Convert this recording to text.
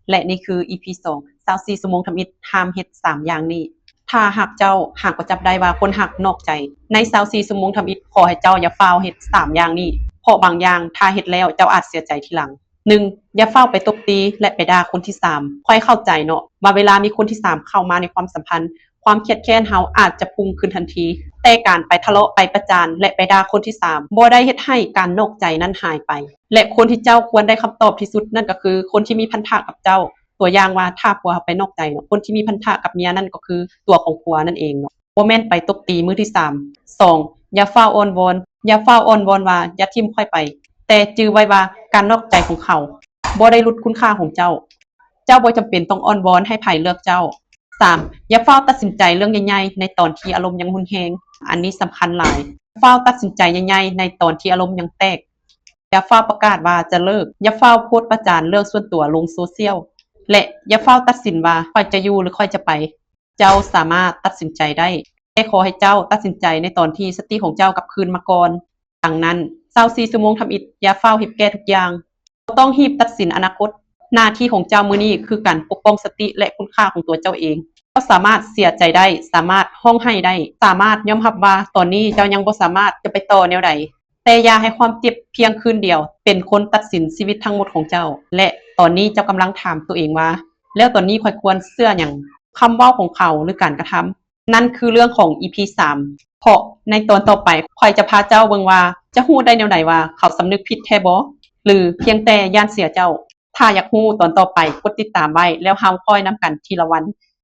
และนี่คือ EP 2 24ชั่วโมงทำอิฐห้ามเฮ็ด3อย่างนี้ถ้าหากเจ้าหากประจับได้ว่าคนหักนอกใจใน24ชั่วโมงทำอิฐขอให้เจ้าอย่าฟ้าวเฮ็ด3อย่างนี้เพราะบางอย่างถ้าเฮ็ดแล้วเจ้าอาจเสียใจทีหลัง1อย่าเฝ้าไปตบตีและไปด่าคนที่3ค่อยเข้าใจเนาะว่าเวลามีคนที่3เข้ามาในความสัมพันธ์ความเครียดแค้นเฮาอาจจะพุ่งขึ้นทันทีแต่การไปทะเลาะไปประจานและไปด่าคนที่3บ่ได้เฮ็ดให้การนอกใจนั้นหายไปและคนที่เจ้าควรได้คำตอบที่สุดนั่นก็คือคนที่มีพันธะกับเจ้าตัวอย่างว่าถ้าผัวไปนอกใจเนาะคนที่มีพันธะกับเมียนั่นก็คือตัวของผัวนั่นเองเนาะบ่แม่นไปตบตีมือที่3 2อย่าฟ้าวอ้อนวอนว่าอย่าทิ่มค่อยไปแต่จื้อไว้ว่าการนอกใจของเขาบ่ได้ลดคุณค่าของเจ้าบ่จำเป็นต้องอ้อนวอนให้ไผเลือกเจ้า3อย่าฟ้าวตัดสินใจเรื่องใหญ่ๆในตอนที่อารมณ์ยังรุนแรงอันนี้สำคัญหลายฟ้าวตัดสินใจใหญ่ๆในตอนที่อารมณ์ยังแตกอย่าฟ้าวประกาศว่าจะเลิกอย่าฟ้าวโพสต์ประจานเรื่องส่วนตัวลงโซเชียลและอย่าฟ้าวตัดสินว่าค่อยจะอยู่หรือค่อยจะไปเจ้าสามารถตัดสินใจได้แต่ขอให้เจ้าตัดสินใจในตอนที่สติของเจ้ากลับคืนมาก่อนดังนั้น24ชั่วโมงทำอิฐอย่าฟ้าวรีบแก้ทุกอย่างบ่ต้องรีบตัดสินอนาคตหน้าที่ของเจ้ามื้อนี้คือการปกป้องสติและคุณค่าของตัวเจ้าเองเจ้าสามารถเสียใจได้สามารถร้องไห้ได้สามารถยอมรับว่าตอนนี้เจ้ายังบ่สามารถจะไปต่อแนวใดแต่อย่าให้ความเจ็บเพียงคืนเดียวเป็นคนตัดสินชีวิตทั้งหมดของเจ้าและตอนนี้เจ้ากำลังถามตัวเองว่าแล้วตอนนี้ข้อยควรเชื่อหยังคำเว้าของเขาหรือการกระทำนั่นคือเรื่องของ EP 3เพราะในตอนต่อไปข้อยจะพาเจ้าเบิ่งว่าจะฮู้ได้แนวใดว่าเขาสำนึกผิดแท้บ่หรือเพียงแต่ย้านเสียเจ้าถ้าอยากฮู้ตอนต่อไปกดติดตามไว้แล้วเฮาค่อยนำกันทีละวัน